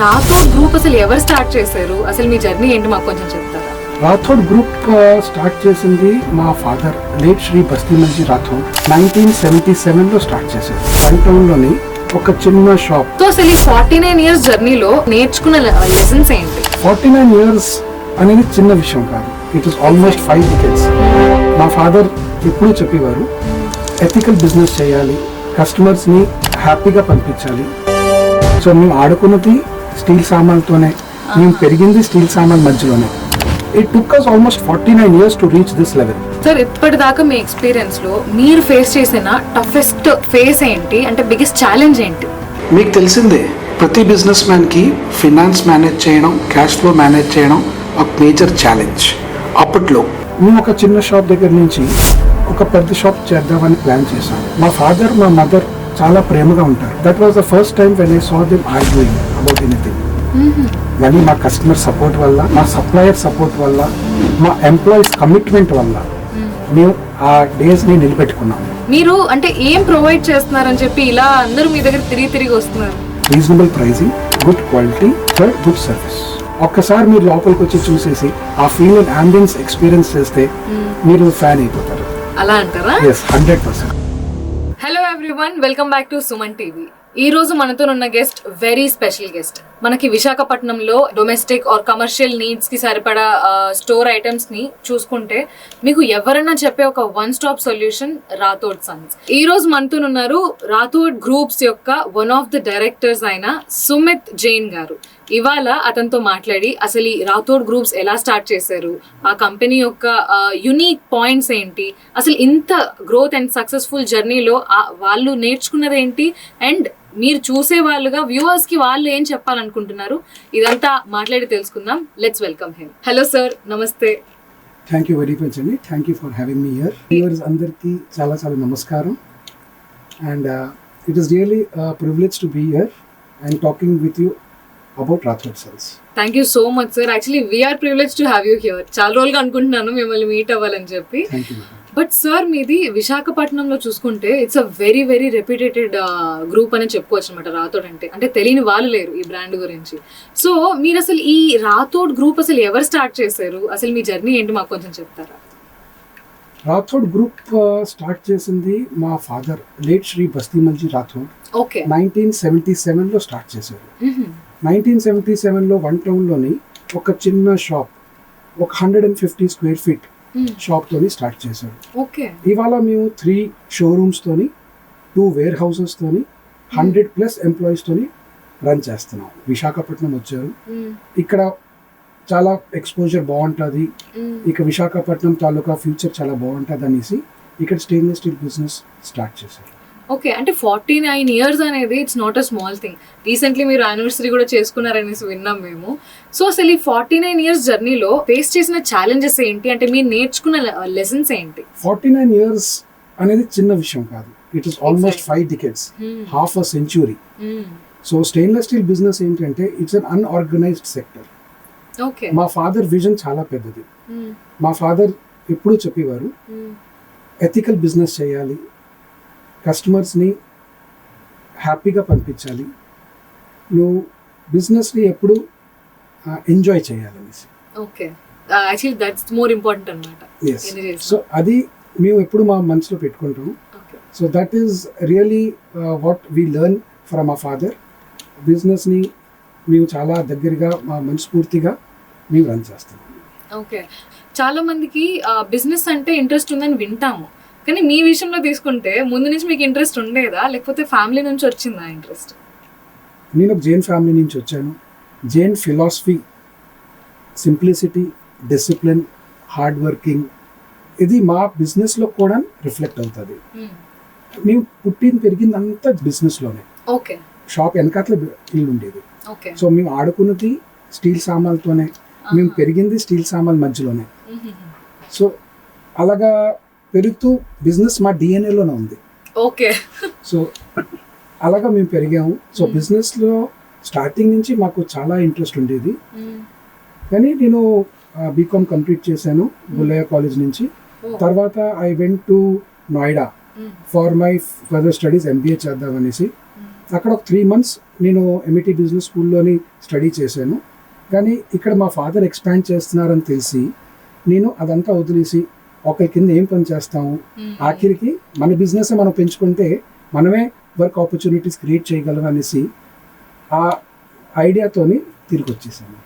Rathod group అసలు ఎవరు start చేశారు, అసలు మీ జర్నీ ఏంటి మాకు కొంచెం చెప్తారా? రాథోడ్ గ్రూప్ స్టార్ట్ చేసింది మా ఫాదర్ లేట్ శ్రీ బస్తీమల్జీ రాథోడ్ 1977లో స్టార్ట్ చేశారు. వన్ టౌన్ లోని ఒక చిన్న షాప్. సో అసలు ఈ 49 ఇయర్స్ జర్నీలో నేర్చుకున్న లెసన్స్ ఏంటి? 49 ఇయర్స్ అనేది చిన్న విషయం కాదు, ఇట్ ఇస్ ఆల్మోస్ట్ 5 decades. మా ఫాదర్ ఎప్పుడూ చెప్పేవారు ఎథికల్ బిజినెస్ చేయాలి, కస్టమర్స్ ని హ్యాపీగా పంపించాలి. సో మేము ఆడుకున్నది స్టీల్ సామాన్లతోనే, మేము పెరిగింది స్టీల్ సామాన్ మధ్యలోనే. It took us almost 49 years to reach this level. Sir ఇప్పటిదాకా మీ ఎక్స్పీరియన్స్ లో మీరు ఫేస్ చేసిన టఫెస్ట్ ఫేస్ ఏంటి, అంటే బిగ్గెస్ట్ ఛాలెంజ్ ఏంటి? మీకు తెలిసిందే, ప్రతి బిజినెస్ మ్యాన్కి ఫినాన్స్ మేనేజ్ చేయడం, క్యాష్ ఫ్లో మేనేజ్ చేయడం ఒక మేజర్ ఛాలెంజ్. అప్పట్లో మేము ఒక చిన్న షాప్ దగ్గర నుంచి ఒక పెద్ద షాప్ చేద్దామని ప్లాన్ చేశాం. మా ఫాదర్ మా మదర్ చాలా ప్రేమగా ఉంటారు. That was the first time when I saw them arguing about anything. కానీ మా కస్టమర్ సపోర్ట్ వల్ల, మా సప్లయర్ సపోర్ట్ వల్ల, మా ఎంప్లాయీస్ కమిట్మెంట్ వల్ల మేము ఆ డేస్ ని నిలబెట్టుకున్నాం. మీరు అంటే ఏం ప్రొవైడ్ చేస్తున్నారని చెప్పి ఇలా అందరూ మీ దగ్గర తిరిగి వస్తున్నారు? Reasonable pricing, good quality, good service. ఒక్కసారి మీరు లోపలికి వచ్చి చూసేసి ఆ ఫీల్ అండ్ అంబియన్స్ ఎక్స్పీరియన్స్ చేస్తే మీరు ఫ్యాన్ అయిపోతారు. అలా అంటారా? yes, 100%. Hello everyone, welcome back to Suman TV. ఈ రోజు మనతో ఉన్న గెస్ట్ వెరీ స్పెషల్ గెస్ట్. మనకి విశాఖపట్నంలో డొమెస్టిక్ ఆర్ కమర్షియల్ నీడ్స్ కి సరిపడా స్టోర్ ఐటమ్స్ ని చూసుకుంటే మీకు ఎవరైనా చెప్పే ఒక one stop solution Rathod Sons. ఈ రోజు మనతో ఉన్నారు రాథోడ్ గ్రూప్స్ యొక్క వన్ ఆఫ్ ది డైరెక్టర్స్ అయిన సుమిత్ జైన్ గారు. ఇవాళ అతనితో మాట్లాడి అసలు ఈ రాథోడ్ గ్రూప్స్ ఎలా స్టార్ట్ చేశారు, ఆ కంపెనీ యొక్క యునిక్ పాయింట్స్ ఏంటి, అసలు ఇంత గ్రోత్ అండ్ సక్సెస్ఫుల్ జర్నీలో వాళ్ళు నేర్చుకున్నది ఏంటి, అండ్ మీరు చూసే వాళ్ళుగా వ్యూవర్స్ కి వాళ్ళు ఏం చెప్పాలనుకుంటున్నారు, ఇదంతా మాట్లాడి తెలుసుకుందాం. Let's welcome him. Hello sir, నమస్తే. థ్యాంక్ యూ వెరీ మచ్ అండి. Thank you for having me here. Viewers అందరికీ చాలా చాలా నమస్కారం. And it is really privilege to be here and talking with you about Rathod sons. Thank you so much sir. Actually we are privilege to have you here. చాలా రోజులుగా అనుకుంటున్నాను మిమ్మల్ని meet అవ్వాలని చెప్పి. Thank you. బట్ సార్ మీది విశాఖపట్నంలో చూసుకుంటే it's a very very reputed group అని చెప్పుకోవచ్చు అనమాట రాథోడ్ అంటే. అంటే తెలియని వాళ్ళు లేరు ఈ బ్రాండ్ గురించి. సో మీరు అసలు ఈ రాథోడ్ గ్రూప్ అసలు ఎవరు స్టార్ట్ చేశారు, అసలు మీ జర్నీ ఏంటి మాకు కొంచెం చెప్తారా? రాథోడ్ గ్రూప్ స్టార్ట్ చేసింది మా father late Shri Bastimalji Rathod. Okay. 1977లో స్టార్ట్ చేశారు. 1977లో వన్ టౌన్లోని ఒక చిన్న షాప్, ఒక 150 స్క్వేర్ ఫీట్ షాప్ తోని స్టార్ట్ చేశారు. ఓకే. ఇవాళ మేము 3 షోరూమ్స్ తోని, 2 వేర్ హౌసెస్ తోని, 100+ ఎంప్లాయీస్ తోని రన్ చేస్తున్నాం. విశాఖపట్నం వచ్చారు. ఇక్కడ చాలా ఎక్స్పోజర్ బాగుంటుంది, ఇక విశాఖపట్నం తాలూకా ఫ్యూచర్ చాలా బాగుంటుంది అనేసి ఇక్కడ స్టెయిన్లెస్ స్టీల్ బిజినెస్ స్టార్ట్ చేశారు. ఓకే. అంటే 49 ఇయర్స్ అనేది it's not a small thing. Recently మీరు యానివర్సరీ కూడా చేసుకున్నారనేసి విన్నాం మేము. సో అసలు ఈ 49 ఇయర్స్ జర్నీలో ఫేస్ చేసిన ఛాలెంజెస్ ఏంటి, అంటే మీరు నేర్చుకున్న లెసన్స్ ఏంటి? 49 ఇయర్స్ అనేది చిన్న విషయం కాదు, it is almost 5 decades, half a century. So stainless steel business ఏంటంటే it's an unorganised sector. Okay. మా ఫాదర్ విజన్ చాలా పెద్దది. మా ఫాదర్ ఎప్పుడూ చెప్పేవారు ఎథికల్ బిజినెస్ చేయాలి, కస్టమర్స్ని హ్యాపీగా పంపించాలి, నువ్వు బిజినెస్ని ఎప్పుడు ఎంజాయ్ చేయాలనేసి. Okay. Actually that's more important అన్నమాట. సో అది మేము ఎప్పుడు మా మనసులో పెట్టుకుంటాం. So that is really what we learn from మా ఫాదర్. బిజినెస్ని మేము చాలా దగ్గరగా, మా మనస్ఫూర్తిగా మేము రన్ చేస్తాం. ఓకే. చాలా మందికి బిజినెస్ అంటే ఇంట్రెస్ట్ ఉందని వింటాము, కానీ మీ విషయంలో తీసుకుంటే ముందు నుంచి మీకు ఇంట్రెస్ట్ ఉండేదా, లేకపోతే ఫ్యామిలీ నుంచి వచ్చిందా ఇంట్రెస్ట్? నేను ఒక జైన్ ఫ్యామిలీ నుంచి వచ్చాను. Jain philosophy, simplicity, discipline, hard working, ఇది మా బిజినెస్లో కూడా రిఫ్లెక్ట్ అవుతుంది. మేము పుట్టిన పెరిగింది అంతా బిజినెస్లోనే. ఓకే. షాప్ వెనకాతల ఇల్లు ఉండేది. ఓకే. సో మేము ఆడుకున్నది స్టీల్ సామాన్లతోనే, మేము పెరిగింది స్టీల్ సామాన్ మధ్యలోనే. సో అలాగా పెరుగుతూ బిజినెస్ మా డిఎన్ఏలోనే ఉంది. ఓకే. సో అలాగా మేము పెరిగాము. సో బిజినెస్లో స్టార్టింగ్ నుంచి మాకు చాలా ఇంట్రెస్ట్ ఉండేది. కానీ నేను బీకామ్ కంప్లీట్ చేశాను బుల్లయ్య కాలేజ్ నుంచి. తర్వాత I went to Noida for my further studies, MBA చేద్దామనేసి. అక్కడ ఒక 3 months నేను ఎంఈటీ బిజినెస్ స్కూల్లోని స్టడీ చేశాను. కానీ ఇక్కడ మా ఫాదర్ ఎక్స్పాండ్ చేస్తున్నారని తెలిసి నేను అదంతా వదిలేసి ఒకరి కింద ఏం పని చేస్తాము, ఆఖరికి మన బిజినెస్ మనం పెంచుకుంటే మనమే వర్క్ ఆపర్చునిటీస్ క్రియేట్ చేయగలం అనేసి ఆ ఐడియాతోని తిరిగి వచ్చేసాను.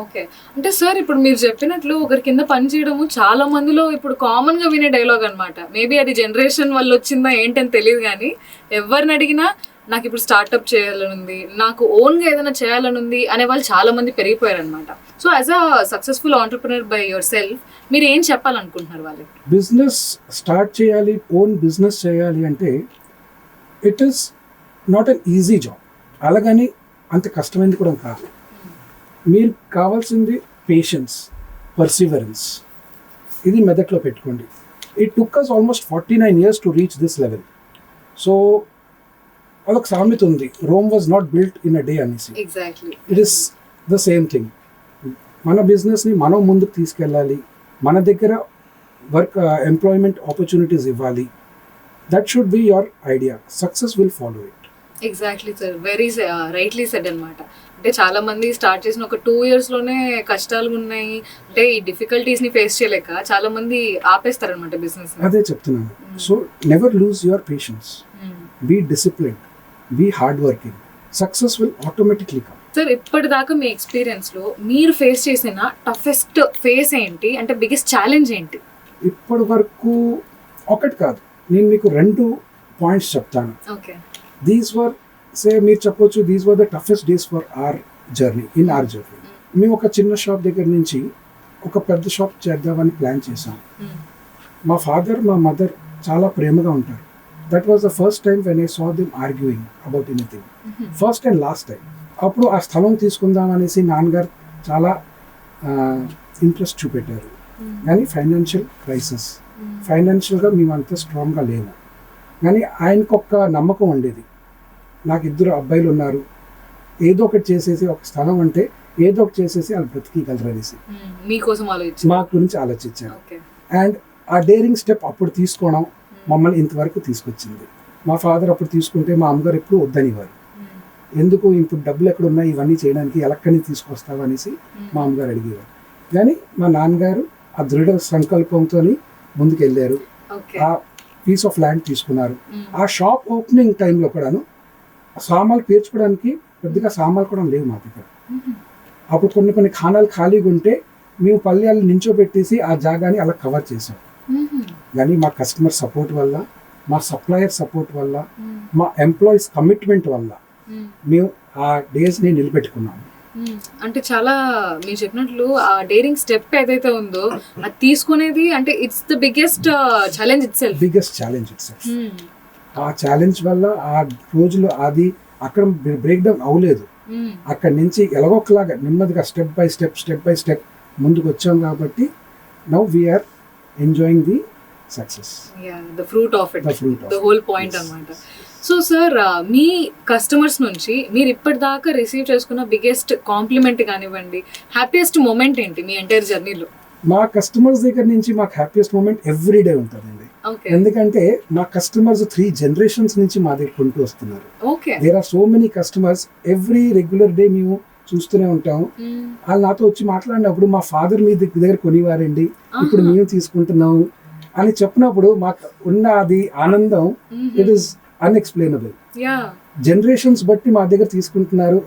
ఓకే, అంటే సార్ ఇప్పుడు మీరు చెప్పినట్లు ఒకరి కింద పని చేయడము చాలా మందిలో ఇప్పుడు కామన్ గా వినే డైలాగ్ అన్నమాట. మేబీ అది జనరేషన్ వల్ల వచ్చిందా ఏంటని తెలియదు, కానీ ఎవరిని అడిగినా నాకు ఇప్పుడు స్టార్ట్అప్ చేయాలని ఉంది, నాకు ఓన్ గా ఏదైనా చేయాలని ఉంది అనే వాళ్ళు చాలా మంది పెరిగిపోయారు అనమాట. So as a successful entrepreneur by your self మీరు ఏం చెప్పాలనుకుంటున్నారు వాళ్ళకి? బిజినెస్ స్టార్ట్ చేయాలి, ఓన్ బిజినెస్ చేయాలి అంటే it is not an easy job. అలాగని అంత కష్టమైనది కూడా కాదు. మీరు కావాల్సింది పేషెన్స్, పర్సివరెన్స్, ఇది మెదట్లో పెట్టుకోండి. It took us almost 49 years to reach this level. So అదొక సామెత ఉంది, Rome was not built in a day అనేసి. Exactly, it is the same thing. మన బిజినెస్ని మనం ముందుకు తీసుకెళ్ళాలి, మన దగ్గర వర్క్ ఎంప్లాయ్మెంట్ ఆపర్చునిటీస్ ఇవ్వాలి. That should be your idea. Success will follow it. Exactly sir, very rightly said అనమాట. అంటే చాలా మంది స్టార్ట్ చేసిన ఒక 2 years లోనే కష్టాలు ఉన్నాయి, అంటే ఈ డిఫికల్టీస్ ని ఫేస్ చేయలేక చాలా మంది ఆపేస్తారనమాట బిజినెస్. అదే చెప్తున్నాను. So never lose your patience, be discipline, be hard working. Success will automatically come. Sir ఇప్పటిదాకా మీ ఎక్స్పీరియన్స్ లో మీరు ఫేస్ చేసిన టఫెస్ట్ ఫేస్ ఏంటి, అంటే బిగ్గెస్ట్ ఛాలెంజ్ ఏంటి? ఇప్పటి వరకు ఒకటి కాదు, నేను మీకు 2 పాయింట్స్ చెప్తాను. ఓకే, దీస్ వర్ మీరు చెప్పొచ్చు these were the toughest days for hour journey, in our journey. మేము ఒక చిన్న షాప్ దగ్గర నుంచి ఒక పెద్ద షాప్ చేద్దామని ప్లాన్ చేసాం. మా ఫాదర్, మా మదర్ చాలా ప్రేమగా ఉంటారు. That was the first time when I saw them arguing about anything, first and last time. అప్పుడు ఆ స్థలం తీసుకుందాం అనేసి నాన్నగారు చాలా ఇంట్రెస్ట్ చూపెట్టారు. కానీ ఫైనాన్షియల్ క్రైసిస్, ఫైనాన్షియల్గా మేము అంత స్ట్రాంగ్గా లేము. కానీ ఆయనకు ఒక నమ్మకం ఉండేది, నాకు 2 అబ్బాయిలు ఉన్నారు, ఏదో ఒకటి చేసేసి, ఒక స్థలం అంటే ఏదో ఒకటి చేసేసి వాళ్ళు బ్రతికిగలరు అనేసి మీకోసం మా గురించి ఆలోచించాను. అండ్ ఆ డేరింగ్ స్టెప్ అప్పుడు తీసుకోవడం మమ్మల్ని ఇంతవరకు తీసుకొచ్చింది. మా ఫాదర్ అప్పుడు తీసుకుంటే మా అమ్మగారు ఎప్పుడు వద్దనివారు. ఎందుకు ఇప్పుడు డబ్బులు ఎక్కడ ఉన్నాయి ఇవన్నీ చేయడానికి, ఎలక్కని తీసుకొస్తావు అనేసి మా అమ్మగారు అడిగేవారు. కానీ మా నాన్నగారు ఆ దృఢ సంకల్పంతో ముందుకెళ్ళారు. ఆ పీస్ ఆఫ్ ల్యాండ్ తీసుకున్నారు. ఆ షాప్ ఓపెనింగ్ టైంలో కూడాను సామాన్లు పేర్చుకోవడానికి పెద్దగా సామాన్లు కూడా లేవు మా దగ్గర. అప్పుడు కొన్ని ఖానాలు ఖాళీగా ఉంటే మేము పల్లెలు నించోబెట్టేసి ఆ జాగాని అలా కవర్ చేసాం. కానీ మా కస్టమర్ సపోర్ట్ వల్ల, మా సప్లయర్ సపోర్ట్ వల్ల, మా ఎంప్లాయీస్ కమిట్మెంట్ వల్ల మేము ఆ డేస్ని నిలబెట్టుకున్నాము. అంటే చాలా మీరు చెప్పినట్లు ఆ డేరింగ్ స్టెప్ ఏదైతే ఉందో అది తీసుకునేది, అంటే it's the biggest challenge it self. Biggest challenge it self. ఆ ఛాలెంజ్ వల్ల ఆ రోజులు అది అక్కడ బ్రేక్ డౌన్ అవ్వలేదు. అక్కడి నుంచి ఎలాగొకలాగా నెమ్మదిగా స్టెప్ బై స్టెప్ ముందుకు వచ్చాం. కాబట్టి now we are enjoying the success, the fruit of it, the whole point అన్నమాట. సో సార్, మీ కస్టమర్స్ నుంచి మీరు ఇప్పటిదాకా రిసీవ్ చేసుకున్న బిగ్గెస్ట్ కాంప్లిమెంట్ కానివ్వండి, హ్యాపీయెస్ట్ మూమెంట్ ఏంటి మీ ఎంటైర్ జర్నీలో? మా కస్టమర్స్ దగ్గర నుంచి మాకు హ్యాపీయెస్ట్ మూమెంట్ ఎవ్రీ డే ఉంటుందండి. ఎందుకంటే మా కస్టమర్స్ 3 generations నుంచి మా దగ్గర కొంటూ వస్తున్నారు. There are so many customers, every regular day మేము చూస్తూనే ఉంటాము. వాళ్ళు నాతో వచ్చి మాట్లాడినప్పుడు మా ఫాదర్ మీ దగ్గర కొనివారండి, ఇప్పుడు మేము తీసుకుంటున్నాము అని చెప్పినప్పుడు మాకు ఉన్న అది ఆనందం, ఇట్ ఈస్ అన్ఎక్స్ప్లెయినబుల్. జనరేషన్స్ బట్టి మా దగ్గర తీసుకుంటున్నారు.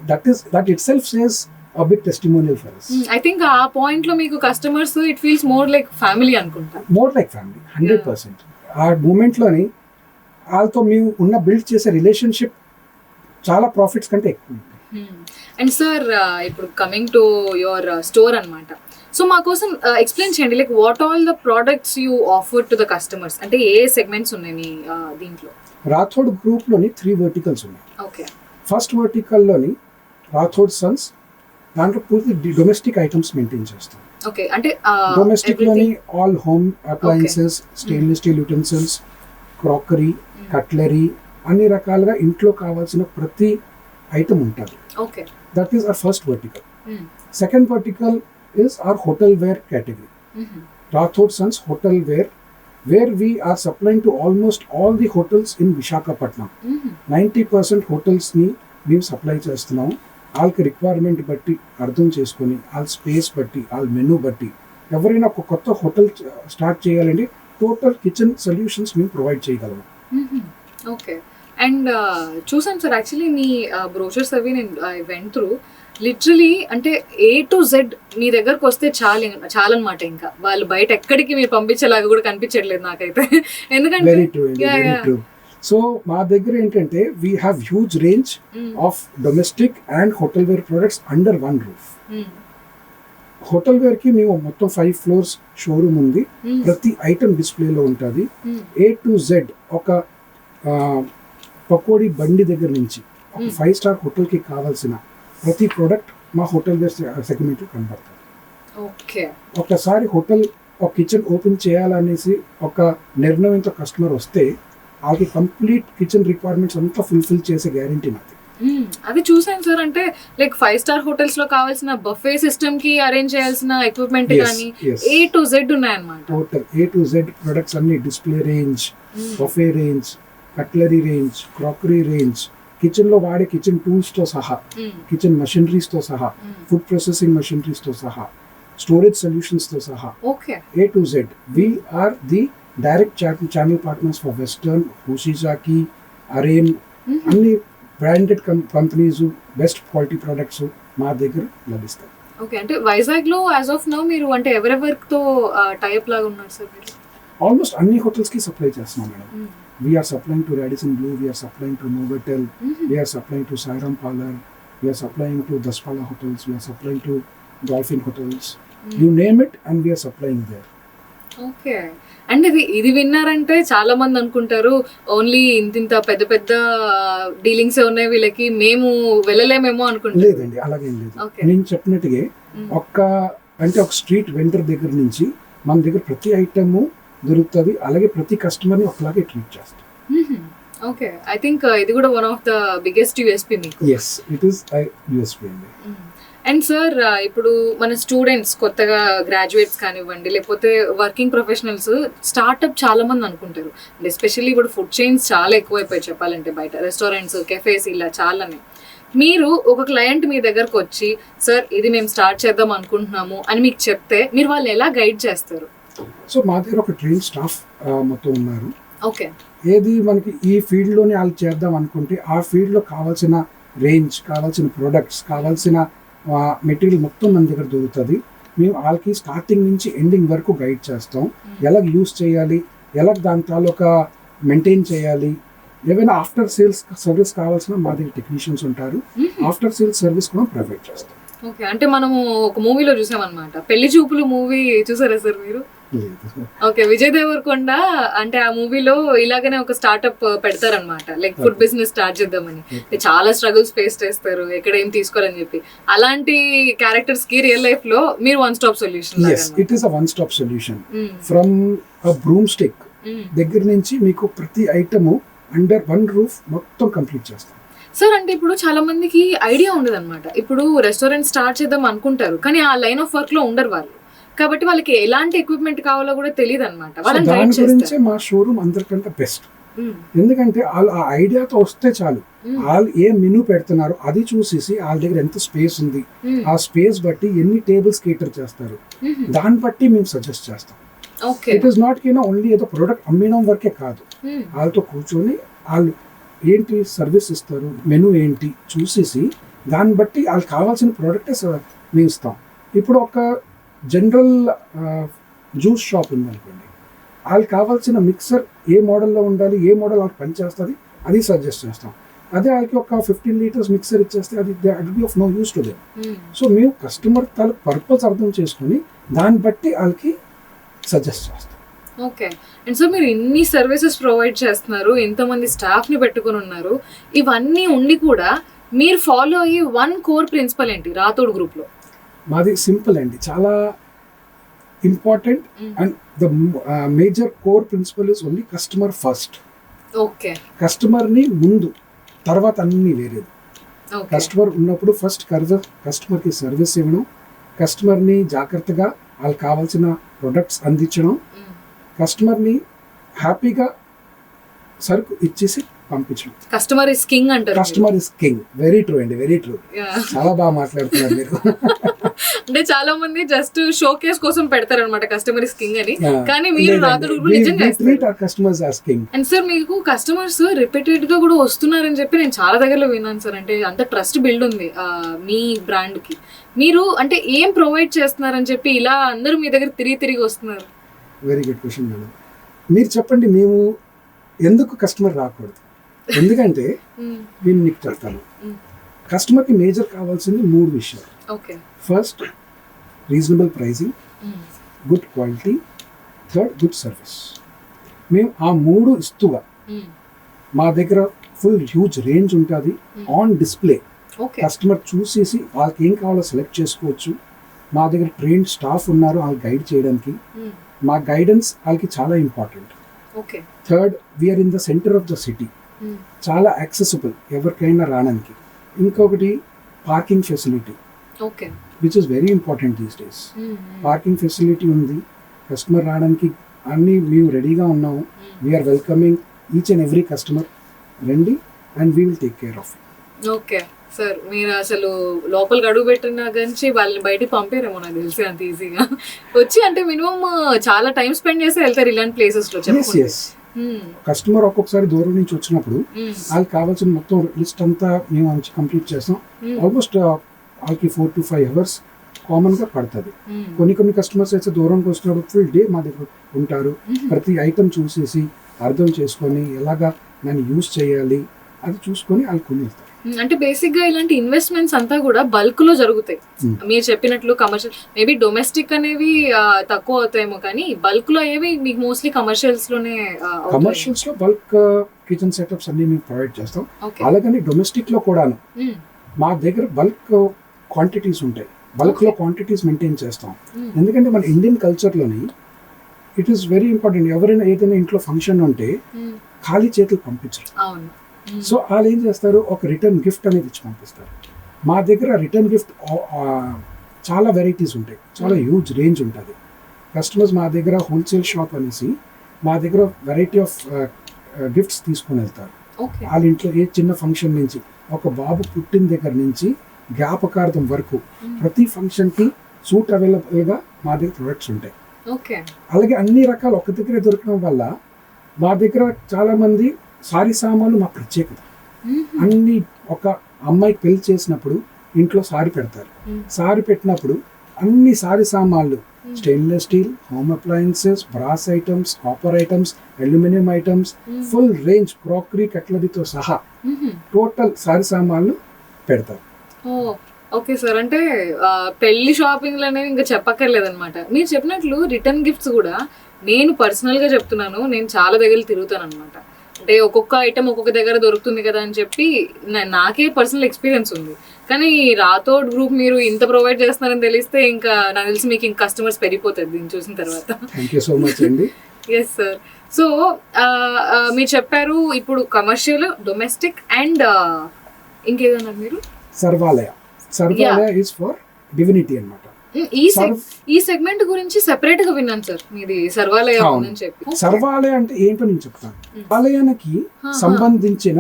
That itself says a big testimonial for us. I think ఆ పాయింట్ లో మీకు customers it feels more like family అనుకుంటా. More like family 100%. ఆ మూమెంట్ లోని వాళ్ళతో మేము ఉన్న బిల్డ్ చేసే రిలేషన్షిప్ చాలా ప్రాఫిట్స్ కంటే ఎక్కువ. అండ్ సార్, ఇప్పుడు కమింగ్ టు యువర్ స్టోర్ అన్నమాట. సో మా కోసం ఎక్స్ప్లెయిన్ చేయండి, like what all the products you offer to the customers, అంటే ఏ సెగ్మెంట్స్ ఉన్నాయి మీ దీంట్లో? రాథోడ్ గ్రూప్ లోని 3 verticals ఉన్నాయి. ఓకే, ఫస్ట్ వర్టికల్ లోని రాథోడ్ సన్స్, దాంట్లో పూర్తి డొమెస్టిక్ ఐటమ్స్ మెయింటైన్ చేస్తాం. ఓకే, అంటే డొమెస్టిక్ లోని all home appliances, stainless steel utensils, crockery, cutlery, అన్ని రకాలుగా ఇంట్లో కావాల్సిన ప్రతి ఐటమ్ ఉంటుంది. Okay, that is our first vertical. Second vertical is our hotel wear category. Rathod Sons hotel wear where we are supplying to almost all the hotels in Visakhapatnam. 90% hotelsని మేము supply చేస్తున్నాం. వాళ్ళకి requirement బట్టి అర్థం చేసుకొని వాళ్ళ space బట్టి వాళ్ళ menu బట్టి ఎవరైనా ఒక కొత్త హోటల్ స్టార్ట్ చేయాలంటే టోటల్ కిచెన్ సొల్యూషన్స్ మేము ప్రొవైడ్ చేయగలము. ఓకే. అండ్ చూసాను సార్, యాక్చువల్లీ మీ బ్రోచర్స్ అవి నేను ఐ వెంట్ త్రూ. లిటరలీ అంటే A to Z మీ దగ్గరకు వస్తే చాలన్నమాట. ఇంకా వాళ్ళు బయట ఎక్కడికి మీరు పంపించేలాగా కూడా కనిపించట్లేదు నాకైతే. ఎందుకంటే వెరీ ట్రూ. సో మా దగ్గర ఏంటంటే we have huge range of domestic and hotel ware products under one roof. Hotel ware కి మేము మొత్తం 5 floors షోరూమ్ ఉంది. ప్రతి ఐటమ్ డిస్ప్లేలో ఉంటుంది. A to Z ఒక పకోడీ బండి దగ్గర నుంచి ఒక 5-star హోటల్ కి కావాల్సిన ప్రతి ప్రోడక్ట్ మా హోటల్ వేర్ సెగ్మెంట్ లో కనబడుతుంది. ఓకే. ఒకసారి హోటల్ ఒక కిచెన్ ఓపెన్ చేయాలనేసి ఒక నిర్ణయంతో కస్టమర్ వస్తే వాళ్ళకి కంప్లీట్ కిచెన్ రిక్వైర్మెంట్స్ అంతా ఫుల్ఫిల్ చేసే గ్యారంటీ నాది. అది చూసాను సార్. అంటే లైక్ 5-star హోటల్స్ లో కావాల్సిన బఫే సిస్టమ్ కి అరేంజ్ చేయాల్సిన ఎక్విప్మెంట్ కానీ A to Z ఉన్నాయన్నమాట. Total A to Z products అన్ని display range, buffet range, cutlery range, crockery range, kitchen లో వాడే కిచెన్ టూల్స్ తో సహా, కిచెన్ మషినరీస్ తో సహా, ఫుడ్ ప్రాసెసింగ్ మషినరీస్ తో సహా, స్టోరేజ్ సొల్యూషన్స్ తో సహా. Okay. A to Z we are the direct channel partners for Western, Hoshizaki, Arrain, అన్ని branded companies best quality products మా దగ్గర లభిస్తాయి. ఓకే. అంటే వైజాగ్ లో యాజ్ ఆఫ్ నౌ మీరు అంటే ఎవరెవరితో టైప్ లాగా ఉన్నారు సార్ మీరు? ఆల్మోస్ట్ అన్ని హోటల్స్ కి సప్లై చేస్తున్నాం madam. We are supplying to Radisson Blu, we are supplying to Novotel, we are supplying to Sairam Parlor, we are supplying to Daspala Hotels, we are supplying to Dolphin Hotels. You name it and we are supplying there. Okay. And ఇది విన్నారంటే చాలా మంది అనుకుంటారు only ఇంత పెద్ద పెద్ద dealings ఉన్నాయి వీళ్ళకి, మేము వెళ్ళలేమేమో అనుకుంటారు. లేదండి, అలాగేం లేదు. నేను చెప్పినట్టుగా ఒక స్ట్రీట్ వెండర్ దగ్గర నుంచి మన దగ్గర ప్రతి ఐటమ్ దొరుకుతుంది. అలాగే ప్రతి కస్టమర్ ని ఒకలాగే ట్రీట్ చేస్తాం. ఓకే. ఐ థింక్ ఇది కూడా one of the biggest USP మీకు. yes it is a USP అండి. అండ్ సార్ ఇప్పుడు మన స్టూడెంట్స్ కొత్తగా గ్రాడ్యుయేట్స్ కానివ్వండి లేకపోతే వర్కింగ్ ప్రొఫెషనల్స్ స్టార్ట్అప్ చాలా మంది అనుకుంటారు. ఎస్పెషల్లీ ఇప్పుడు ఫుడ్ చైన్స్ చాలా ఎక్కువైపోయి చెప్పాలంటే, బయట రెస్టారెంట్స్, కెఫేస్ ఇలా చాలానే. మీరు ఒక క్లయింట్ మీ దగ్గరకు వచ్చి సార్ ఇది మేము స్టార్ట్ చేద్దాం అనుకుంటున్నాము అని మీకు చెప్తే మీరు వాళ్ళు ఎలా గైడ్ చేస్తారు? సో మా దగ్గర ఒక ట్రైన్ స్టాఫ్ మొత్తం ఉన్నారు. ఓకే. ఏది మనకి ఈ ఫీల్డ్లోనే వాళ్ళు చేద్దాం అనుకుంటే ఆ ఫీల్డ్లో కావాల్సిన రేంజ్, కావాల్సిన ప్రొడక్ట్స్, కావాల్సిన మెటీరియల్ మొత్తం మన దగ్గర దొరుకుతుంది. మేము వాళ్ళకి స్టార్టింగ్ నుంచి ఎండింగ్ వరకు గైడ్ చేస్తాం. ఎలా యూస్ చేయాలి, ఎలా దాని తాలూకా మెయింటైన్ చేయాలి. ఏమైనా ఆఫ్టర్ సేల్స్ సర్వీస్ కావాల్సిన మా దగ్గర టెక్నీషియన్స్ ఉంటారు. ఆఫ్టర్ సేల్స్ సర్వీస్ కూడా ప్రొవైడ్ చేస్తాం. ఓకే. అంటే మనము ఒక మూవీలో చూసామన్నమాట, పెళ్లి చూపులు మూవీ చూసారా సార్ మీరు? ఓకే. విజయ్ దేవరకొండ అంటే ఆ మూవీలో ఇలాగనే ఒక స్టార్ట్అప్ పెడతారనమాట, లైక్ ఫుడ్ బిజినెస్ స్టార్ట్ చేద్దామని. చాలా స్ట్రగుల్స్ ఫేస్ చేస్తారు, ఎక్కడ ఏం తీసుకోవాలని చెప్పి. అలాంటి క్యారెక్టర్స్ కి రియల్ లైఫ్ లో మీరు one stop solution. yes it is a one stop solution from a broomstick దగ్గర నుంచి మీకు ప్రతి ఐటమ్ అండర్ వన్ రూఫ్ మొత్తం కంప్లీట్ చేస్తాం. సార్ అంటే ఇప్పుడు చాలా మందికి ఐడియా ఉండదు అనమాట. ఇప్పుడు రెస్టారెంట్ స్టార్ట్ చేద్దాం అనుకుంటారు కానీ ఆ లైన్ ఆఫ్ వర్క్ లో ఉండరు వాళ్ళు, కాబట్టి వాళ్ళకి ఎలాంటి ఎక్విప్మెంట్ కావాలో కూడా తెలియదు అనమాట. దాని గురించి మా షోరూమ్ అందరికంటే బెస్ట్. ఎందుకంటే వాళ్ళు ఆ ఐడియాతో వస్తే చాలు, వాళ్ళు ఏ మెనూ పెడుతున్నారు అది చూసేసి వాళ్ళ దగ్గర ఎంత స్పేస్ ఉంది, ఆ స్పేస్ బట్టి ఎన్ని టేబుల్స్ కేటర్ చేస్తారు, దాన్ని బట్టి మేము సజెస్ట్ చేస్తాం. ఇట్ ఈస్ నాట్ ఓన్లీ ఏదో ప్రోడక్ట్ అమ్మడం వరకే కాదు, వాళ్ళతో కూర్చొని వాళ్ళు ఏంటి సర్వీస్ ఇస్తారు, మెనూ ఏంటి చూసేసి దాన్ని బట్టి వాళ్ళకి కావాల్సిన ప్రోడక్టే మేము ఇస్తాం. ఇప్పుడు ఒక జనరల్ జ్యూస్ షాప్ ఉందనుకోండి, వాళ్ళకి కావాల్సిన మిక్సర్ ఏ మోడల్లో ఉండాలి, ఏ మోడల్ వాళ్ళకి పనిచేస్తుంది అది సజెస్ట్ చేస్తాం. అదే వాళ్ళకి ఒక 15 liters మిక్సర్ ఇచ్చేస్తే అది be of no use to them. So మేము కస్టమర్ తాలూకు పర్పస్ అర్థం చేసుకుని దాన్ని బట్టి వాళ్ళకి సజెస్ట్ చేస్తాం. ఓకే. అండ్ సో మీరు ఇన్ని సర్వీసెస్ ప్రొవైడ్ చేస్తున్నారు, ఎంతమంది స్టాఫ్ని పెట్టుకుని ఉన్నారు, ఇవన్నీ ఉండి కూడా మీరు ఫాలో అయ్యే వన్ కోర్ ప్రిన్సిపల్ ఏంటి రాథోడ్ గ్రూప్లో? మాది సింపుల్ అండి, చాలా important. And the major core principle is only customer first. Okay. కస్టమర్ని ముందు, తర్వాత అన్నీ వేరేది. కస్టమర్ ఉన్నప్పుడు ఫస్ట్ కస్టమర్కి సర్వీస్ ఇవ్వడం, కస్టమర్ని జాగ్రత్తగా వాళ్ళకి కావాల్సిన ప్రొడక్ట్స్ అందించడం, కస్టమర్ని హ్యాపీగా సరుకు ఇచ్చేసి పంపించడం. కస్టమర్ ఇస్ కింగ్ అంటారు. Customer is king. Very true అండి, వెరీ ట్రూ. Yeah. చాలా బాగా మాట్లాడుతున్నారు మీరు. అంటే చాలా మంది జస్ట్ షో కేస్ కోసం పెడతారు అనమాట కస్టమర్ ఇస్ కింగ్ అని, Yeah. కానీ మీరు లేదండి. రాత్రి We నిజంగా treat our customers as king. And sir మీకు కస్టమర్స్ రిపీటెడ్ గా కూడా వస్తున్నారని చెప్పి నేను చాలా దగ్గరలో విన్నాను సార్. అంటే అంత ట్రస్ట్ బిల్డ్ ఉంది మీ బ్రాండ్ కి. మీరు అంటే ఏం ప్రొవైడ్ చేస్తున్నారని చెప్పి ఇలా అందరూ మీ దగ్గర తిరిగి వస్తున్నారు? Very good question madam. మీరు చెప్పండి, మేము ఎందుకు కస్టమర్ రాకూడదు? ఎందుకంటే నేను మీకు చెప్తాను, కస్టమర్కి మేజర్ కావాల్సింది 3 విషయాలు. Okay. First, reasonable pricing, good quality, third good service. మేము ఆ 3 ఇస్తుగా మా దగ్గర ఫుల్ హ్యూజ్ రేంజ్ ఉంటుంది ఆన్ డిస్ప్లే. ఓకే. కస్టమర్ చూసేసి వాళ్ళకి ఏం కావాలో సెలెక్ట్ చేసుకోవచ్చు. మా దగ్గర ట్రైన్డ్ స్టాఫ్ ఉన్నారు వాళ్ళు గైడ్ చేయడానికి. మా గైడెన్స్ వాళ్ళకి చాలా important. Okay. Third, we're in the centre of the city. చాలా యాక్సెసిబుల్ ఎవరికైనా రావడానికి. ఇంకొకటి parking facility, okay, which is very important these days. Parking facility ఉంది, కస్టమర్ రావడానికి అన్నీ మేము రెడీగా ఉన్నాము. We're welcoming each and every customer. రండి and we will take care of it. Okay sir, మీరు అసలు లోపలికి అడుగు పెట్టిన గురించి వాళ్ళని బయటికి పంపారేమో నాకు తెలిసి అంత ఈజీగా వచ్చి. అంటే మినిమం చాలా టైం స్పెండ్ చేసి వెళ్తారు ఇలాంటి ప్లేసెస్ లో. కస్టమర్ ఒక్కొక్కసారి దూరం నుంచి వచ్చినప్పుడు వాళ్ళకి కావాల్సిన మొత్తం లిస్ట్ అంతా మేము కంప్లీట్ చేస్తాం. ఆల్మోస్ట్ వాళ్ళకి 4 to 5 hours కామన్ గా పడుతుంది. కొన్ని కస్టమర్స్ అయితే దూరంకి వస్తున్నప్పుడు ఫుల్ డే మా దగ్గర ఉంటారు. ప్రతి ఐటమ్ చూసేసి అర్థం చేసుకొని ఎలాగా దాన్ని యూజ్ చేయాలి అది చూసుకొని వాళ్ళు కొని వెళ్తారు. అంటే బేసిక్ గా ఇలాంటి ఇన్వెస్ట్మెంట్స్ అంతా కూడా బల్క్ లో జరుగుతాయి. మీరు చెప్పినట్లు కమర్షియల్ మేబీ డొమెస్టిక్ అనేవి తక్కువ అవుతాయేమో, కానీ బల్క్ లో ఏవి మీకు మోస్ట్లీ కమర్షియల్స్ లోనే. కమర్షియల్స్ లో బల్క్ కిచెన్ సెటప్స్ అన్ని మేము ప్రొవైడ్ చేస్తాం. అలాగని డొమెస్టిక్ లో కూడాను మా దగ్గర బల్క్ క్వాంటిటీస్ ఉంటాయి. బల్క్ లో క్వాంటిటీస్ మెయింటైన్ చేస్తాం. ఎందుకంటే మన ఇండియన్ కల్చర్ లోని ఇట్ ఈస్ వెరీ ఇంపార్టెంట్. ఎవరైనా ఏదైనా ఇంట్లో ఫంక్షన్ ఉంటే ఖాళీ చేతులు పంపించరు. సో వాళ్ళు ఏం చేస్తారు, ఒక రిటర్న్ గిఫ్ట్ అనేది ఇచ్చి పంపిస్తారు. మా దగ్గర రిటర్న్ గిఫ్ట్ చాలా వెరైటీస్ ఉంటాయి, చాలా హ్యూజ్ రేంజ్ ఉంటుంది. కస్టమర్స్ మా దగ్గర హోల్సేల్ షాప్ అనేసి మా దగ్గర వెరైటీ ఆఫ్ గిఫ్ట్స్ తీసుకొని వెళ్తారు. వాళ్ళ ఇంట్లో ఏ చిన్న ఫంక్షన్ నుంచి, ఒక బాబు పుట్టిన దగ్గర నుంచి జ్ఞాపకార్థం వరకు ప్రతి ఫంక్షన్కి సూట్ అవైలబుల్గా మా దగ్గర ప్రొడక్ట్స్ ఉంటాయి. అలాగే అన్ని రకాలు ఒక దగ్గరే దొరకడం వల్ల మా దగ్గర చాలా మంది సారీ సామాన్లు మా ప్రత్యేకత. అన్ని ఒక అమ్మాయికి పెళ్లి చేసినప్పుడు ఇంట్లో సారీ పెడతారు. సారీ పెట్టినప్పుడు అన్ని సారీ సామాన్లు, stainless steel, home appliances, brass items, copper items, aluminium items, full range crockery కట్లరీతో సహా టోటల్ సారీ సామాన్లు పెడతారు. ఓకే సార్, అంటే పెళ్లి షాపింగ్లు అనేవి ఇంకా చెప్పక్కర్లేదన్నమాట. మీరు చెప్పినట్లు రిటర్న్ గిఫ్ట్స్ కూడా నేను పర్సనల్గా చెప్తున్నాను, నేను చాలా దగ్గర తిరుగుతాను అనమాట. అంటే ఒక్కొక్క ఐటమ్ ఒక్కొక్క దగ్గర దొరుకుతుంది కదా అని చెప్పి నాకే పర్సనల్ ఎక్స్పీరియన్స్ ఉంది. కానీ రాథోడ్ గ్రూప్ మీరు ఇంత ప్రొవైడ్ చేస్తున్నారని తెలిస్తే ఇంకా నాకు తెలిసి మీకు ఇంకా కస్టమర్స్ పెరిగిపోతుంది దీన్ని చూసిన తర్వాత. థాంక్యూ సో మచ్ అండి. Yes sir. సో మీరు చెప్పారు ఇప్పుడు కమర్షియల్, డొమెస్టిక్ అండ్ ఇంకేదన్నారు మీరు? Sarvalaya. Sarvalaya is for divinity అన్నమాట. ఈ సెగ్మెంట్ గురించి సెపరేట్ గా విన్నాను సార్ మీది సర్వాలయ అని చెప్పి. సర్వాలయ అంటే ఏంటో నేను చెప్తాను. ఆలయానికి సంబంధించిన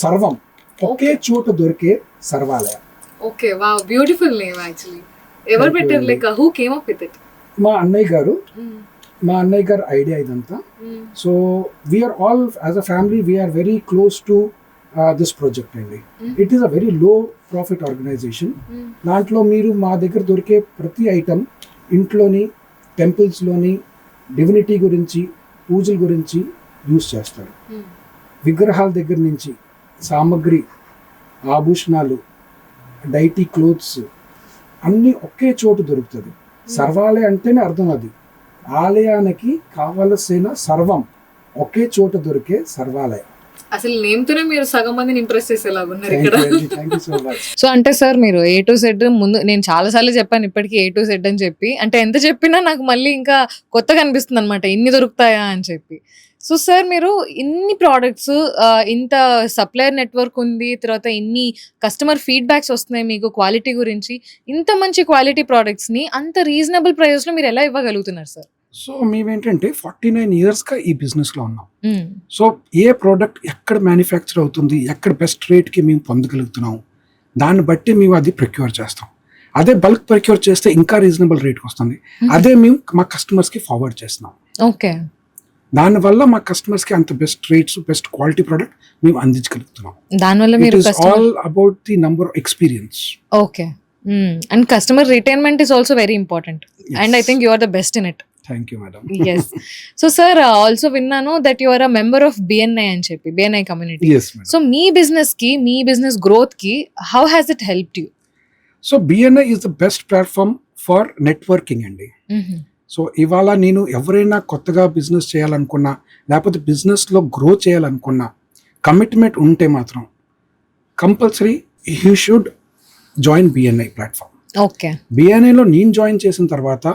సర్వం ఒకే చోట దొరికే Sarvalaya. Okay, wow, beautiful name actually. ఎవరు పెట్టారు, like who came up with it? మా అన్నయ్య గారు ఐడియా ఇదంతా. So we're all as a family we're very close to this project అండి. It is a very low profit organisation. దాంట్లో మీరు మా దగ్గర దొరికే ప్రతి ఐటమ్ ఇంట్లోని, టెంపుల్స్లోని డివినిటీ గురించి, పూజల గురించి యూజ్ చేస్తారు. విగ్రహాల దగ్గర నుంచి సామగ్రి, ఆభూషణాలు, డైటీ క్లోత్స్ అన్నీ ఒకే చోటు దొరుకుతుంది. సర్వాలయ అంటేనే అర్థం అది. ఆలయానికి కావలసిన సర్వం ఒకే చోట దొరికే సర్వాలయ. అసలు నేమ్ తోనే మీరు సగం మందిని ఇంప్రెస్ చేసేలాగా ఉన్నారు ఇక్కడ. So much. సో అంటే సార్ మీరు A to Z ముందు నేను చాలా సార్లు చెప్పాను ఇప్పటికీ A to Z అని చెప్పి, అంటే ఎంత చెప్పినా నాకు మళ్ళీ ఇంకా కొత్తగా అనిపిస్తుంది అనమాట, ఇన్ని దొరుకుతాయా అని చెప్పి. సో సార్ మీరు ఇన్ని ప్రోడక్ట్స్, ఇంత సప్లయర్ నెట్వర్క్ ఉంది, తర్వాత ఇన్ని కస్టమర్ ఫీడ్బ్యాక్స్ వస్తున్నాయి మీకు క్వాలిటీ గురించి, ఇంత మంచి క్వాలిటీ ప్రోడక్ట్స్ని అంత రీజనబుల్ ప్రైస్లో మీరు ఎలా ఇవ్వగలుగుతున్నారు సార్? సో మేమేంటంటే 49 ఇయర్స్గా ఈ బిజినెస్లో ఉన్నాం. సో ఏ ప్రోడక్ట్ ఎక్కడ మ్యానుఫ్యాక్చర్ అవుతుంది, ఎక్కడ బెస్ట్ రేట్కి మేము పొందగలుగుతున్నాం, దాన్ని బట్టి మేము అది ప్రొక్యూర్ చేస్తాం. అదే బల్క్ ప్రొక్యూర్ చేస్తే ఇంకా రీజనబుల్ రేట్కి వస్తుంది. అదే మేము మా కస్టమర్స్కి ఫార్వర్డ్ చేస్తున్నాం. ఓకే, దానివల్ల మా కస్టమర్స్కి అంత best rates, best quality product మేము అందించగలుగుతున్నాం. దానివల్ల ఇట్ మీరు is all about the number experience. Okay, and customer retainment is also very important and I think you are the best in it. Thank you madam. Yes. So, sir, also విన్నాను that you are a member of BNI అని చెప్పి, BNI community. Yes, madam. So, మీ business growth కి how has it helped you? So BNI is the best platform for networking అండి. So ఇవాళ నేను ఎవరైనా కొత్తగా business చేయాలనుకున్నా, లేకపోతే బిజినెస్లో గ్రో చేయాలనుకున్నా, కమిట్మెంట్ ఉంటే మాత్రం compulsory you should join BNI platform. Okay. BNIలో నేను జాయిన్ చేసిన తర్వాత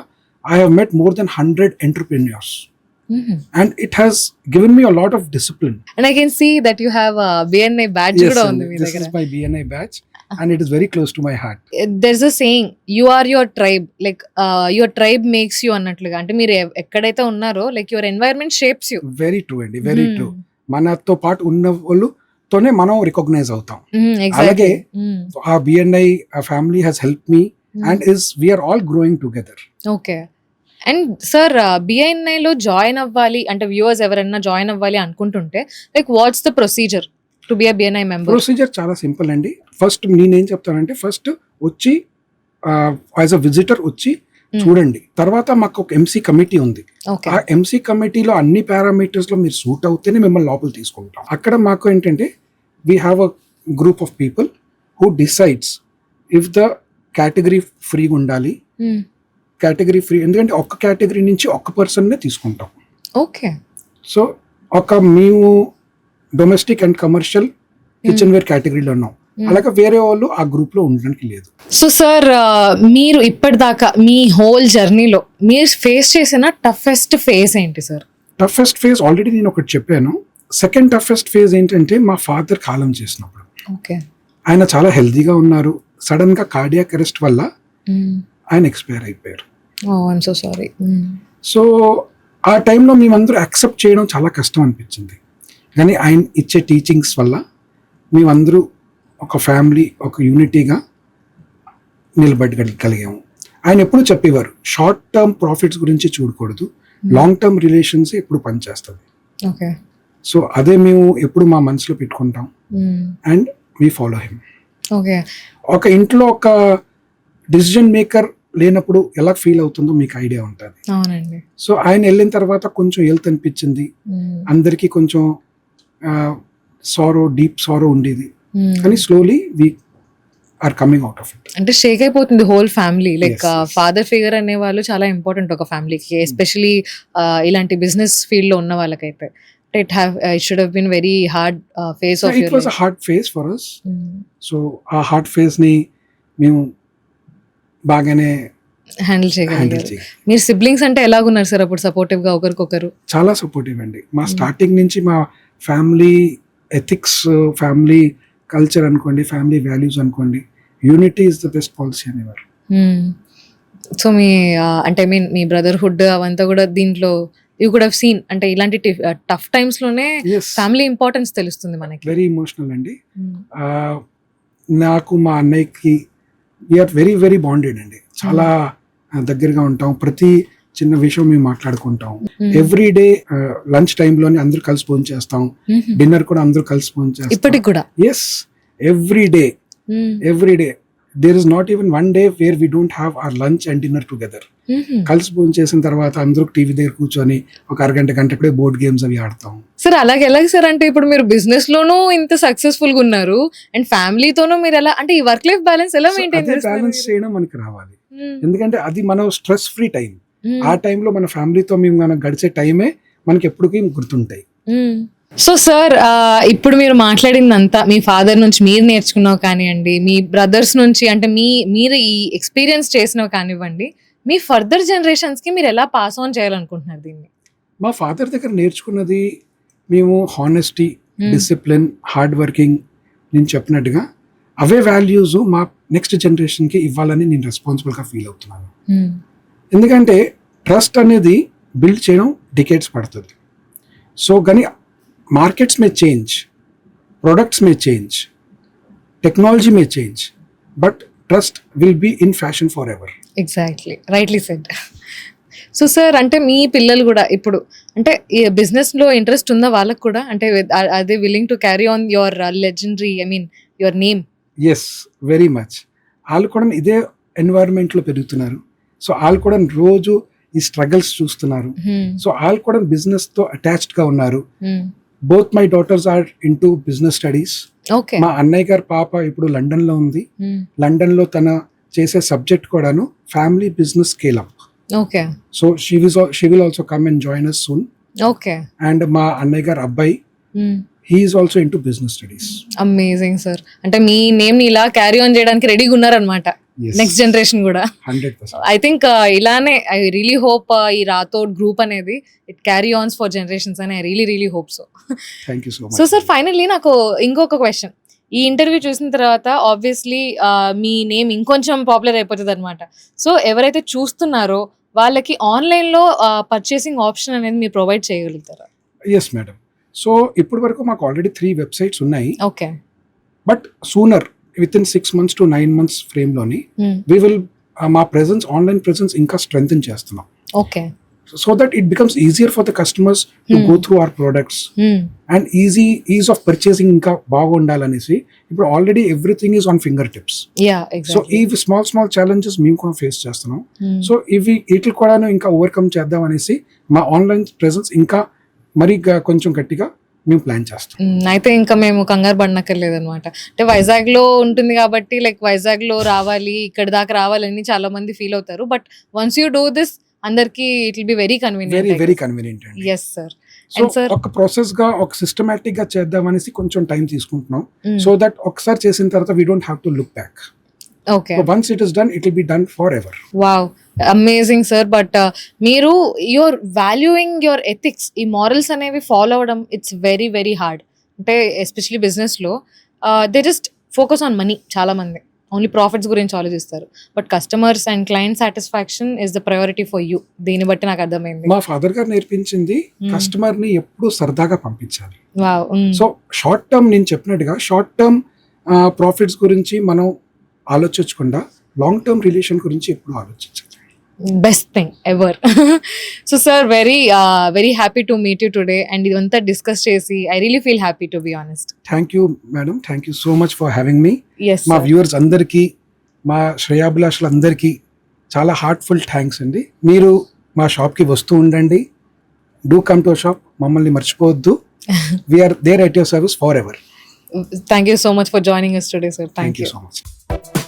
I have met more than 100 entrepreneurs. And it has given me a lot of discipline. And I can see that you have a BNI badge Yes, కూడా and ఉంది మీ this దగ్గర. is my BNI badge and it is very close to my heart. There's a saying, you are your tribe, like your tribe makes you అన్నట్లుగా. అంటే మీరు ఎక్కడైతే ఉన్నారో like your environment shapes you. Very true అండి, very true. మనతో పాటు ఉన్న వాళ్ళతోనే మనం రికగ్నైజ్ అవుతాం. అలాగే ఆ BNI family has helped me and we are all growing together. Okay. And sir BNI లో జాయిన్ అవ్వాలి అంటే వ్యూవర్స్ ఎవరైనా జాయిన్ అవ్వాలి అనుకుంటుంటే like what's the procedure to be a BNI member? Procedure చాలా సింపుల్ అండి. ఫస్ట్ నేనేం చెప్తానంటే, ఫస్ట్ వచ్చి యాజ్ అ విజిటర్ వచ్చి చూడండి. తర్వాత మాకు ఒక MC కమిటీ ఉంది. ఆ MC కమిటీలో అన్ని పారామీటర్స్ లో మీరు సూట్ అవుతేనే మిమ్మల్ని లోపల తీసుకుంటాం. అక్కడ మాకు ఏంటంటే we have a group of people who decides if the category ఫ్రీగా ఉండాలి. కేటగిరీ ఫ్రీ ఎందుకంటే ఒక్క కేటగిరీ నుంచి ఒక్క పర్సన్నే తీసుకుంటాం. ఓకే. సో మేము domestic and commercial kitchen ware కేటగిరీలో ఉన్నాం. అలాగే వేరే వాళ్ళు ఆ గ్రూప్ లో ఉండడానికి లేదు. సో సార్ మీరు ఇప్పటిదాకా మీ హోల్ జర్నీలో మీరు ఫేస్ చేసిన టఫెస్ట్ ఫేజ్ ఏంటి సార్? టఫెస్ట్ ఫేజ్ ఆల్రెడీ నేను ఒకటి చెప్పాను. సెకండ్ టఫెస్ట్ ఫేజ్ ఏంటంటే మా ఫాదర్ కాలం చేసినప్పుడు. ఓకే. ఆయన చాలా హెల్తీగా ఉన్నారు. సడన్ గా కార్డియాక్ అరెస్ట్ వల్ల ఆయన ఎక్స్పైర్ అయిపోయారు. I'm so sorry. సో ఆ టైంలో మేమందరూ యాక్సెప్ట్ చేయడం చాలా కష్టం అనిపించింది. కానీ ఆయన ఇచ్చే టీచింగ్స్ వల్ల మేమందరూ ఒక ఫ్యామిలీ, ఒక యూనిటీగా నిలబడగలిగాము. ఆయన ఎప్పుడు చెప్పేవారు, షార్ట్ టర్మ్ ప్రాఫిట్స్ గురించి చూడకూడదు, లాంగ్ టర్మ్ రిలేషన్స్ ఎప్పుడు పనిచేస్తుంది. ఓకే. సో అదే మేము ఎప్పుడు మా మనసులో పెట్టుకుంటాం and we follow him. Okay. ఒక ఇంట్లో ఒక డిసిజన్ మేకర్ లేనప్పుడు ఎలా ఫీల్ అవుతుందో మీకు ఐడియా ఉంటుంది. అవునండి. సో ఆయన వెళ్ళిన తర్వాత కొంచెం హెల్త్ అనిపించింది, అందరికీ కొంచెం సారో, డీప్ సారో ఉండేది. కానీ slowly we are coming out of it. అంటే షేక్ అయిపోతుంది whole family. Like father figure అనే వాళ్ళు చాలా ఇంపార్టెంట్ ఒక ఫ్యామిలీకి, ఎస్పెషలీ ఇలాంటి బిజినెస్ ఫీల్డ్ లో ఉన్న వాళ్ళకైతే. It should have been very hard phase of your life. It was a hard phase for us. So ఆ హార్డ్ ఫేజ్ ని మేము బాగానే హ్యాండిల్ చేయగలిగారు. మీరు సిబ్లింగ్స్ అంటే ఎలాగున్నారు సార్ అప్పుడు? సపోర్టివ్ గా ఒకరికొకరు? చాలా సపోర్టివ్ అండి. మా స్టార్టింగ్ నుంచి మా ఫ్యామిలీ ఎథిక్స్, ఫ్యామిలీ కల్చర్ అనుకోండి, ఫ్యామిలీ వాల్యూస్ అనుకోండి, unity is the best policy అనేవారు. సో మీ అంటే మీన్ మీ బ్రదర్హుడ్ అవంతా కూడా దీంట్లో యూ కుడ్ హావ్ సీన్, అంటే ఇలాంటి టఫ్ టైమ్స్ లోనే ఫ్యామిలీ ఇంపార్టెన్స్ తెలుస్తుంది మనకి. వెరీ ఎమోషనల్ అండి. నాకు మా అన్నయ్యకి వీఆర్ వెరీ వెరీ బాండెడ్ అండి. చాలా దగ్గరగా ఉంటాం. ప్రతి చిన్న విషయం మేము మాట్లాడుకుంటాం. ఎవ్రీ డే లంచ్ టైంలోనే అందరూ కలిసి భోజనం చేస్తాం. డిన్నర్ కూడా అందరూ కలిసి భోజనం చేస్తాం ఇప్పటికి కూడా. Yes, every day there is not even one day where we don't have our lunch and dinner together. కలిసి భోజనం చేసిన తర్వాత అందరూ టీవీ దగ్గర కూర్చొని ఒక గంట కూడా బోర్డ్ గేమ్స్ అవి ఆడతాం. సార్ అలాగే ఎలాగ సార్? అంటే ఇప్పుడు మీరు బిజినెస్ లోనూ ఇంత సక్సెస్ఫుల్ గా ఉన్నారు అండ్ ఫ్యామిలీతోనూ మీరు ఎలా, అంటే ఈ వర్క్ లైఫ్ బ్యాలెన్స్ ఎలా మెయింటైన్ చేస్తారు? బ్యాలెన్స్ చేయడం మనకి రావాలి. ఎందుకంటే అది మన స్ట్రెస్ ఫ్రీ టైం. ఆ టైంలో మన ఫ్యామిలీతో మేము మనం గడిచే టైమే మనకి ఎప్పటికీ గుర్తుంటాయి. సో సార్ ఇప్పుడు మీరు మాట్లాడిందంతా మీ ఫాదర్ నుంచి మీరు నేర్చుకున్నావు కానివ్వండి, మీ బ్రదర్స్ నుంచి అంటే మీరు ఈ ఎక్స్పీరియన్స్ చేసినవి కానివ్వండి, మీ ఫర్దర్ జనరేషన్స్ కి మీరు ఎలా పాస్ ఆన్ చేయాలనుకుంటున్నారు దీన్ని? మా ఫాదర్ దగ్గర నేర్చుకున్నది మేము హానెస్టీ, డిసిప్లిన్, హార్డ్ వర్కింగ్, నేను చెప్పినట్టుగా అవే వాల్యూస్ మా నెక్స్ట్ జనరేషన్కి ఇవ్వాలని నేను రెస్పాన్సిబుల్గా ఫీల్ అవుతున్నాను. ఎందుకంటే ట్రస్ట్ అనేది బిల్డ్ చేయడం డికేట్స్ పడుతుంది. సో కానీ markets may change, products may change, technology may change, but trust will be in fashion for ever. Exactly, rightly said. So sir, అంటే మీ పిల్లలు కూడా ఇప్పుడు అంటే ఈ బిజినెస్లో ఇంట్రెస్ట్ ఉందా వాళ్ళకు కూడా? అంటే అదే willing to carry on your legendary, I mean your name? Yes, very much. వాళ్ళు కూడా ఇదే ఎన్వైరన్మెంట్లో పెరుగుతున్నారు. సో వాళ్ళు కూడా రోజు ఈ స్ట్రగల్స్ చూస్తున్నారు. సో వాళ్ళు కూడా బిజినెస్తో అటాచ్డ్గా ఉన్నారు. Both my daughters are into business studies. Okay. మా అన్నయ్య గారి పాప ఇప్పుడు లండన్లో ఉంది. లండన్లో తన చేసే సబ్జెక్ట్ కూడాను family business scale up. Okay. So she will also come and join us soon. Okay. And మా అన్నయ్య గారు అబ్బాయి, he is also into business studies. Amazing sir. అంటే మీ నేమ్ ని ఇలా క్యారీ ఆన్ చేయడానికి రెడీగా ఉన్నారనమాట Yes. నెక్స్ట్ జనరేషన్ కూడా. 100%. ఐ థింక్ ఇలానే ఐ రియలీ హోప్ ఈ రాథోడ్ గ్రూప్ అనేది it carry ons for generations అని I really hope so. Thank you so much. So sir, finally నాకు ఇంకొక క్వశ్చన్. ఈ ఇంటర్వ్యూ చూసిన తర్వాత ఆబ్వియస్లీ మీ నేమ్ ఇంకొంచెం పాపులర్ అయిపోతుంది అనమాట. సో ఎవరైతే చూస్తున్నారో వాళ్ళకి ఆన్లైన్లో పర్చేసింగ్ ఆప్షన్ అనేది మీరు ప్రొవైడ్ చేయగలుగుతారా? Yes, madam. సో ఇప్పటి వరకు మాకు ఆల్రెడీ 3 వెబ్సైట్స్ ఉన్నాయి. Okay. But sooner within 6 months to 9 months ఫ్రేమ్లోని వీ విల్ మా ప్రెజెన్స్, ఆన్లైన్ ప్రెజెన్స్ ఇంకా స్ట్రెంగ్తన్ చేస్తున్నాం. Okay. So that it becomes easier for the customers to go through our products and ease of purchasing ఇంకా బాగుండాలనేసి ఇప్పుడు already everything is on finger tips. Yeah, so exactly. ఈ small challenges మేము కూడా face చేస్తున్నాం. So ఇవి వీటిని కూడా ఇంకా ఓవర్కమ్ చేద్దాం అనేసి మా ఆన్లైన్ ప్రెజెన్స్ ఇంకా మరి కొంచెం గట్టిగా మేము ప్లాన్ చేస్తాం. అయితే ఇంకా మేము కంగారు పడనక్కర్లేదు అనమాట. అంటే వైజాగ్ లో ఉంటుంది కాబట్టి లైక్ వైజాగ్ లో రావాలి, ఇక్కడ దాకా రావాలని చాలా మంది ఫీల్ అవుతారు. But once you do this అందరికి it will be very convenient. Very convenient అండి. Yes sir. సో ఒక ప్రాసెస్ గా ఒక సిస్టమాటిక్ గా చేద్దాం అనేసి కొంచెం టైం తీసుకుంటున్నాం. సో దట్ ఒకసారి చేసిన తర్వాత we don't have to look back. Okay. Once it is done, it will be done for ever. Wow, amazing sir. But మీరు యువర్ వాల్యూయింగ్ యువర్ ఎథిక్స్, ఈ మారల్స్ అనేవి ఫాలో అవ్వడం ఇట్స్ వెరీ హార్డ్. అంటే especially బిజినెస్లో they just focus on money. చాలా మంది only profits గురించి ఆలోచిస్తారు. But customers and client satisfaction is the priority for you. దీన్ని బట్టి నాకు అర్థమైంది. మా ఫాదర్ గారు నేర్పించింది కస్టమర్ ని ఎప్పుడు సరదాగా పంపించాలి. వావ్. సో షార్ట్ టర్మ్, నేను చెప్పినట్టుగా షార్ట్ టర్మ్ ప్రాఫిట్స్ గురించి మనం ఆలోచించకుండా లాంగ్ టర్మ్ రిలేషన్ గురించి ఎప్పుడు ఆలోచించాలి. Best thing ever. So sir, very happy to meet you today. And ఇదంతా డిస్కస్ చేసి I really feel happy to be honest. Thank you madam, thank you so much for having me. Yes. మా viewers అందరికీ, మా శ్రేయాభిలాషులందరికీ చాలా heartful thanks అండి. మీరు మా షాప్కి వస్తూ ఉండండి. డూ కమ్ టు షాప్, మమ్మల్ని మర్చిపోవద్దు. We are there at your service for ever. Thank you so much for joining us today, sir. Thank you so much.